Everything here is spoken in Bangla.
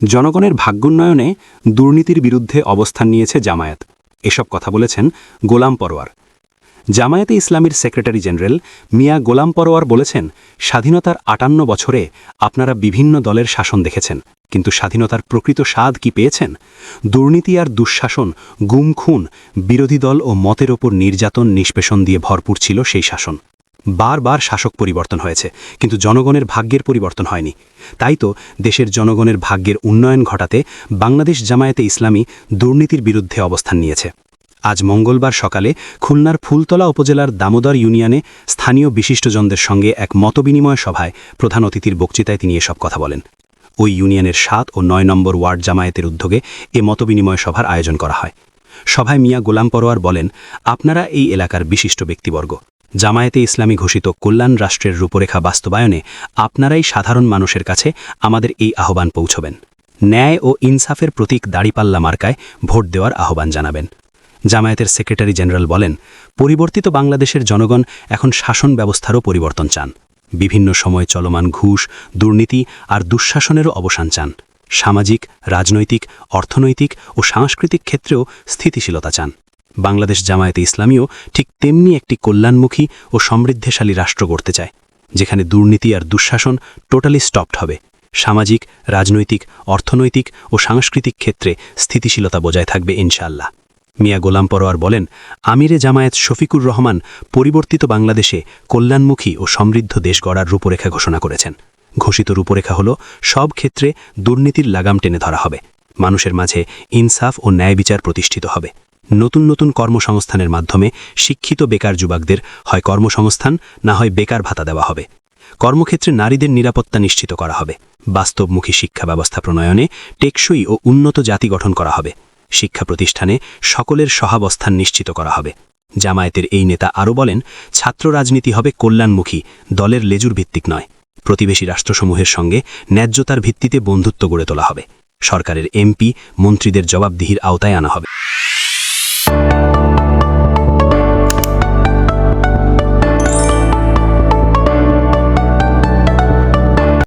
জনগণের ভাগ্যোন্নয়নে দুর্নীতির বিরুদ্ধে অবস্থান নিয়েছে জামায়াত। এসব কথা বলেছেন গোলাম পরোয়ার। জামায়াতে ইসলামীর সেক্রেটারি জেনারেল মিয়া গোলাম পরোয়ার বলেছেন, স্বাধীনতার ৫৮ বছরে আপনারা বিভিন্ন দলের শাসন দেখেছেন, কিন্তু স্বাধীনতার প্রকৃত স্বাদ কি পেয়েছেন? দুর্নীতি আর দুঃশাসন, গুম খুন, বিরোধী দল ও মতের ওপর নির্যাতন নিষ্পেষণ দিয়ে ভরপুর ছিল সেই শাসন। বারবার শাসক পরিবর্তন হয়েছে, কিন্তু জনগণের ভাগ্যের পরিবর্তন হয়নি। তাই তো দেশের জনগণের ভাগ্যের উন্নয়ন ঘটাতে বাংলাদেশ জামায়াতে ইসলামী দুর্নীতির বিরুদ্ধে অবস্থান নিয়েছে। আজ মঙ্গলবার সকালে খুলনার ফুলতলা উপজেলার দামোদর ইউনিয়নে স্থানীয় বিশিষ্টজনদের সঙ্গে এক মতবিনিময় সভায় প্রধান অতিথির বক্তৃতায় তিনি এসব কথা বলেন। ওই ইউনিয়নের ৭ ও ৯ নম্বর ওয়ার্ড জামায়াতের উদ্যোগে এ মতবিনিময় সভার আয়োজন করা হয়। সভায় মিয়া গোলাম পরোয়ার বলেন, আপনারা এই এলাকার বিশিষ্ট ব্যক্তিবর্গ। জামায়াতে ইসলামী ঘোষিত কল্যাণ রাষ্ট্রের রূপরেখা বাস্তবায়নে আপনারাই সাধারণ মানুষের কাছে আমাদের এই আহ্বান পৌঁছবেন। ন্যায় ও ইনসাফের প্রতীক দাড়িপাল্লা মার্কায় ভোট দেওয়ার আহ্বান জানাবেন। জামায়াতের সেক্রেটারি জেনারেল বলেন, পরিবর্তিত বাংলাদেশের জনগণ এখন শাসন ব্যবস্থারও পরিবর্তন চান। বিভিন্ন সময় চলমান ঘুষ, দুর্নীতি আর দুঃশাসনেরও অবসান চান। সামাজিক, রাজনৈতিক, অর্থনৈতিক ও সাংস্কৃতিক ক্ষেত্রেও স্থিতিশীলতা চান। বাংলাদেশ জামায়াতে ইসলামীও ঠিক তেমনি একটি কল্যাণমুখী ও সমৃদ্ধশালী রাষ্ট্র গড়তে চায়, যেখানে দুর্নীতি আর দুঃশাসন টোটালি স্টপড হবে। সামাজিক, রাজনৈতিক, অর্থনৈতিক ও সাংস্কৃতিক ক্ষেত্রে স্থিতিশীলতা বজায় থাকবে ইনশাআল্লাহ। মিয়া গোলাম পরোয়ার বলেন, আমিরে জামায়াত শফিকুর রহমান পরিবর্তিত বাংলাদেশে কল্যাণমুখী ও সমৃদ্ধ দেশ গড়ার রূপরেখা ঘোষণা করেছেন। ঘোষিত রূপরেখা হল, সব ক্ষেত্রে দুর্নীতির লাগাম টেনে ধরা হবে, মানুষের মাঝে ইনসাফ ও ন্যায় বিচার প্রতিষ্ঠিত হবে। নতুন নতুন কর্মসংস্থানের মাধ্যমে শিক্ষিত বেকার যুবকদের হয় কর্মসংস্থান, না হয় বেকার ভাতা দেওয়া হবে। কর্মক্ষেত্রে নারীদের নিরাপত্তা নিশ্চিত করা হবে। বাস্তবমুখী শিক্ষা ব্যবস্থা প্রণয়নে টেকসই ও উন্নত জাতি গঠন করা হবে। শিক্ষা প্রতিষ্ঠানে সকলের সহাবস্থান নিশ্চিত করা হবে। জামায়াতের এই নেতা আরও বলেন, ছাত্র রাজনীতি হবে কল্যাণমুখী, দলের লেজুর ভিত্তিক নয়। প্রতিবেশী রাষ্ট্রসমূহের সঙ্গে ন্যায্যতার ভিত্তিতে বন্ধুত্ব গড়ে তোলা হবে। সরকারের এমপি, মন্ত্রীদের জবাবদিহির আওতায় আনা হবে।